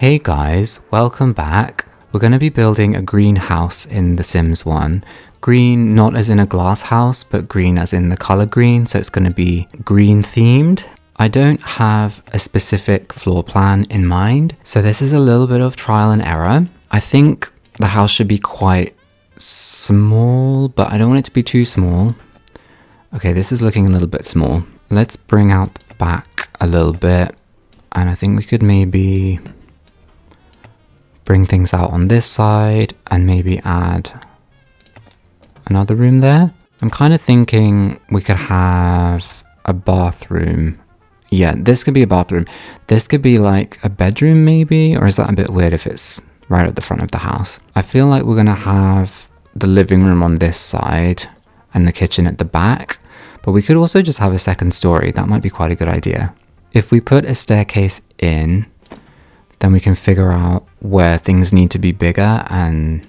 Hey guys, welcome back. We're going to be building a greenhouse in The Sims 1. Green not as in a glass house, but green as in the color green, so it's going to be green themed. I don't have a specific floor plan in mind, so this is a little bit of trial and error. I think the house should be quite small, but I don't want it to be too small. Okay, this is looking a little bit small. Let's bring out the back a little bit, and I think we could maybe bring things out on this side and maybe add another room there. I'm kind of thinking we could have a bathroom. Yeah, this could be a bathroom. This could be like a bedroom maybe, or is that a bit weird if it's right at the front of the house? I feel like we're gonna have the living room on this side and the kitchen at the back, but we could also just have a second story. That might be quite a good idea. If we put a staircase in, then we can figure out where things need to be bigger and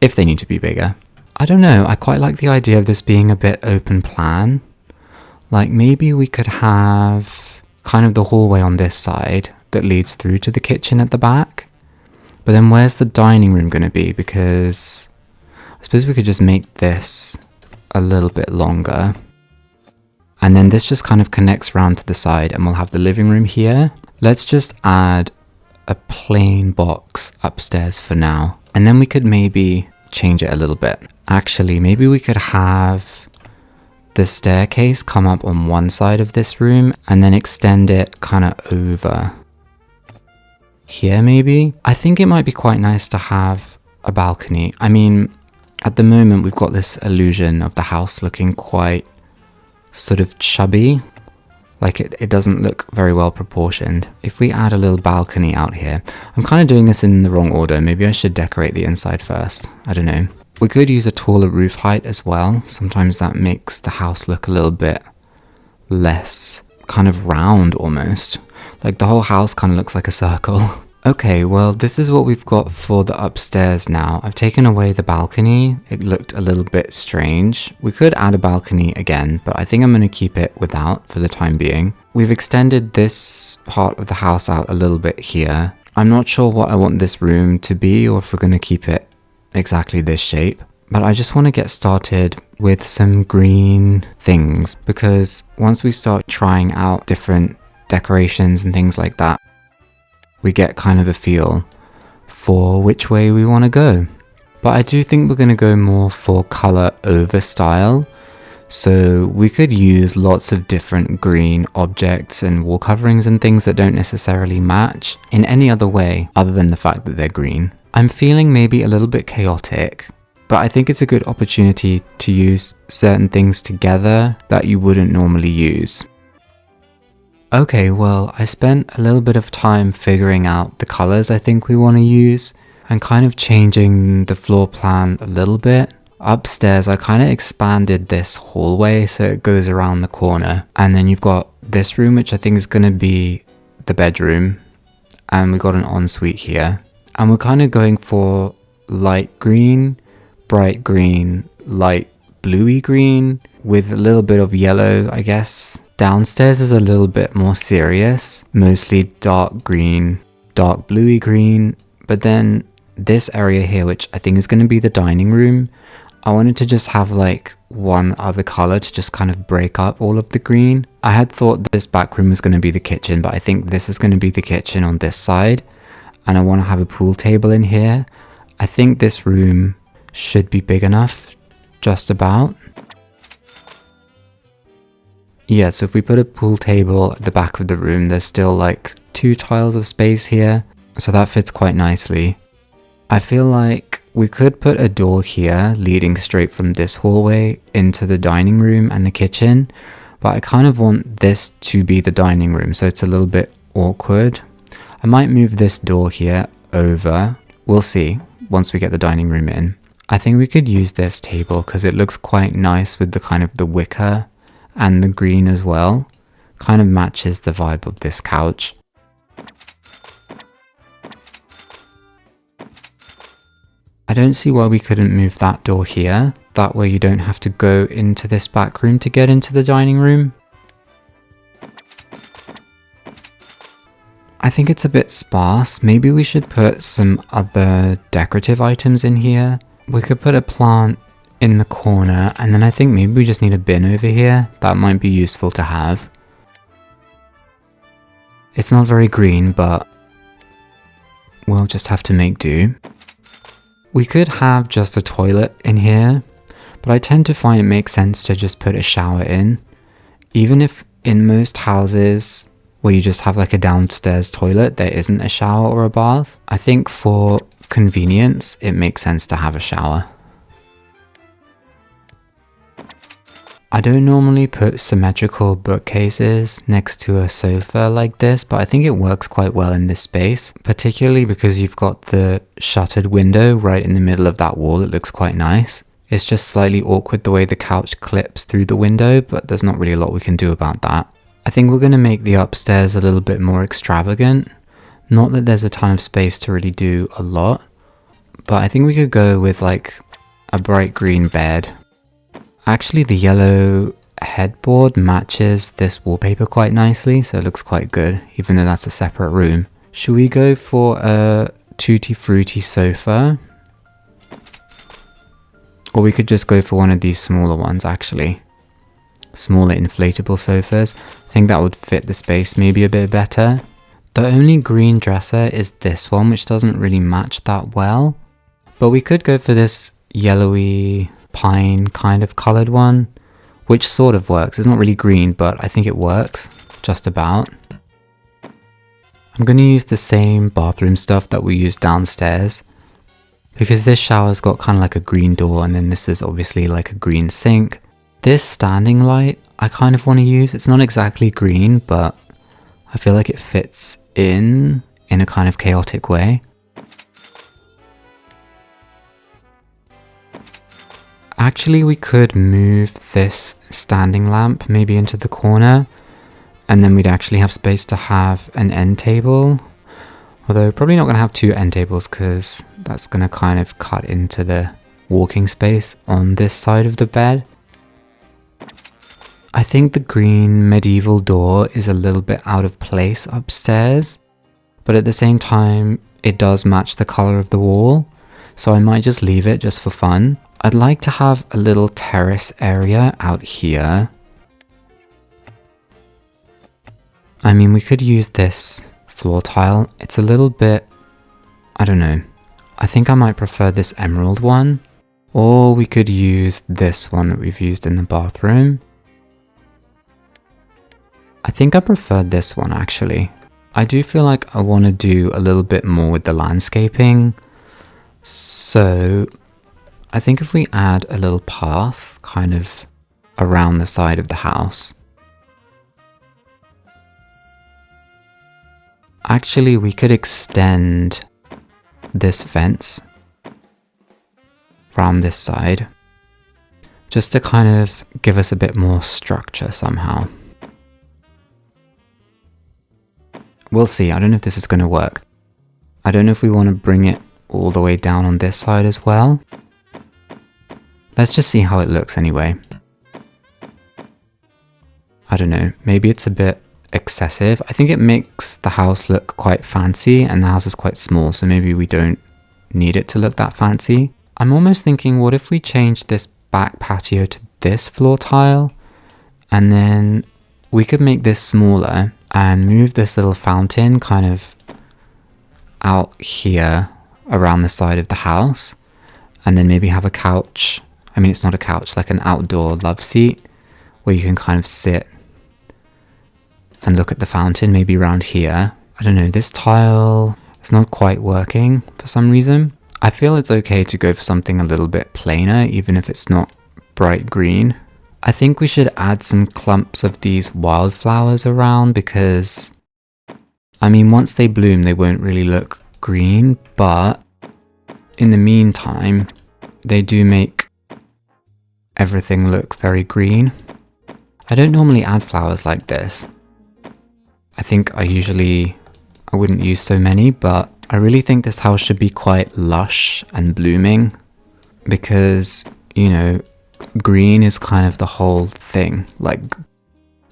if they need to be bigger. I don't know, I quite like the idea of this being a bit open plan. Like maybe we could have kind of the hallway on this side that leads through to the kitchen at the back. But then where's the dining room going to be? Because I suppose we could just make this a little bit longer. And then this just kind of connects round to the side and we'll have the living room here. Let's just add a plain box upstairs for now, and then we could maybe change it a little bit. Actually, maybe we could have the staircase come up on one side of this room and then extend it kind of over here maybe. I think it might be quite nice to have a balcony. I mean, at the moment we've got this illusion of the house looking quite sort of chubby. Like it doesn't look very well proportioned. If we add a little balcony out here, I'm kind of doing this in the wrong order. Maybe I should decorate the inside first. I don't know. We could use a taller roof height as well. Sometimes that makes the house look a little bit less kind of round almost. Like the whole house kind of looks like a circle. Okay, well, this is what we've got for the upstairs now. I've taken away the balcony. It looked a little bit strange. We could add a balcony again, but I think I'm going to keep it without for the time being. We've extended this part of the house out a little bit here. I'm not sure what I want this room to be or if we're going to keep it exactly this shape. But I just want to get started with some green things, because once we start trying out different decorations and things like that, we get kind of a feel for which way we want to go. But I do think we're going to go more for color over style. So we could use lots of different green objects and wall coverings and things that don't necessarily match in any other way other than the fact that they're green. I'm feeling maybe a little bit chaotic, but I think it's a good opportunity to use certain things together that you wouldn't normally use. Okay, well, I spent a little bit of time figuring out the colors I think we want to use and kind of changing the floor plan a little bit. Upstairs, I kind of expanded this hallway so it goes around the corner. And then you've got this room, which I think is going to be the bedroom. And we've got an ensuite here. And we're kind of going for light green, bright green, light bluey green with a little bit of yellow, I guess. Downstairs is a little bit more serious, mostly dark green, dark bluey green, but then this area here, which I think is going to be the dining room, I wanted to just have like one other color to just kind of break up all of the green. I had thought this back room was going to be the kitchen, but I think this is going to be the kitchen on this side, and I want to have a pool table in here. I think this room should be big enough, just about. Yeah, so if we put a pool table at the back of the room, there's still like 2 tiles of space here, so that fits quite nicely. I feel like we could put a door here leading straight from this hallway into the dining room and the kitchen, but I kind of want this to be the dining room, so it's a little bit awkward. I might move this door here over. We'll see once we get the dining room in. I think we could use this table because it looks quite nice with the kind of the wicker and the green as well. Kind of matches the vibe of this couch. I don't see why we couldn't move that door here. That way you don't have to go into this back room to get into the dining room. I think it's a bit sparse. Maybe we should put some other decorative items in here. We could put a plant in the corner, and then I think maybe we just need a bin over here. That might be useful to have. It's not very green, but we'll just have to make do. We could have just a toilet in here, but I tend to find it makes sense to just put a shower in. Even if in most houses where you just have like a downstairs toilet, there isn't a shower or a bath, I think for convenience, it makes sense to have a shower. I don't normally put symmetrical bookcases next to a sofa like this, but I think it works quite well in this space, particularly because you've got the shuttered window right in the middle of that wall. It looks quite nice. It's just slightly awkward the way the couch clips through the window, but there's not really a lot we can do about that. I think we're going to make the upstairs a little bit more extravagant. Not that there's a ton of space to really do a lot, but I think we could go with like a bright green bed. Actually, the yellow headboard matches this wallpaper quite nicely, so it looks quite good, even though that's a separate room. Should we go for a Tutti Frutti sofa? Or we could just go for one of these smaller ones, actually. Smaller inflatable sofas. I think that would fit the space maybe a bit better. The only green dresser is this one, which doesn't really match that well. But we could go for this yellowy pine kind of coloured one, which sort of works. It's not really green, but I think it works just about. I'm going to use the same bathroom stuff that we used downstairs, because this shower's got kind of like a green door, and then this is obviously like a green sink. This standing light I kind of want to use. It's not exactly green, but I feel like it fits in a kind of chaotic way. Actually, we could move this standing lamp maybe into the corner, and then we'd actually have space to have an end table. Although probably not going to have two end tables because that's going to kind of cut into the walking space on this side of the bed. I think the green medieval door is a little bit out of place upstairs, but at the same time it does match the colour of the wall, so I might just leave it just for fun. I'd like to have a little terrace area out here. I mean, we could use this floor tile. It's a little bit, I don't know. I think I might prefer this emerald one. Or we could use this one that we've used in the bathroom. I think I prefer this one actually. I do feel like I want to do a little bit more with the landscaping. So I think if we add a little path kind of around the side of the house. Actually, we could extend this fence around this side just to kind of give us a bit more structure somehow. We'll see. I don't know if this is going to work. I don't know if we want to bring it all the way down on this side as well. Let's just see how it looks anyway. I don't know, maybe it's a bit excessive. I think it makes the house look quite fancy, and the house is quite small, so maybe we don't need it to look that fancy. I'm almost thinking, what if we change this back patio to this floor tile, and then we could make this smaller and move this little fountain kind of out here around the side of the house, and then maybe have a couch. I mean, it's not a couch, like an outdoor love seat where you can kind of sit and look at the fountain, maybe around here. I don't know, this tile is not quite working for some reason. I feel it's okay to go for something a little bit plainer, even if it's not bright green. I think we should add some clumps of these wildflowers around because, I mean, once they bloom, they won't really look green, but in the meantime, they do make everything look very green. I don't normally add flowers like this. I think I wouldn't use so many, but I really think this house should be quite lush and blooming because, you know, green is kind of the whole thing. Like,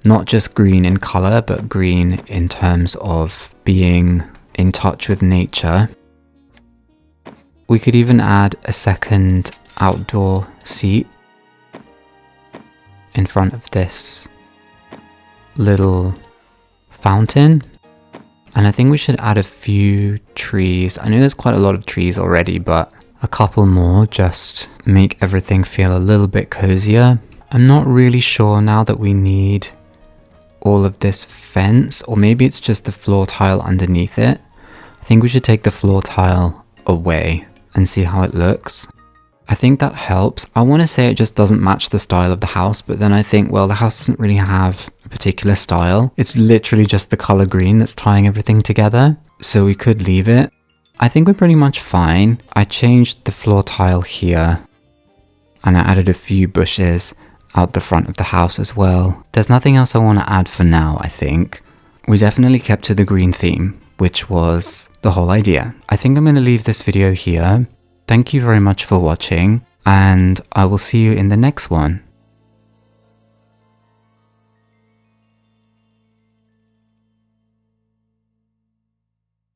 not just green in color, but green in terms of being in touch with nature. We could even add a second outdoor seat in front of this little fountain. And I think we should add a few trees. I know there's quite a lot of trees already, but a couple more just make everything feel a little bit cozier. I'm not really sure now that we need all of this fence, or maybe it's just the floor tile underneath it. I think we should take the floor tile away and see how it looks. I think that helps. I want to say it just doesn't match the style of the house, but then I think, well, the house doesn't really have a particular style. It's literally just the color green that's tying everything together, so we could leave it. I think we're pretty much fine. I changed the floor tile here, and I added a few bushes out the front of the house as well. There's nothing else I want to add for now, I think. We definitely kept to the green theme, which was the whole idea. I think I'm going to leave this video here. Thank you very much for watching, and I will see you in the next one.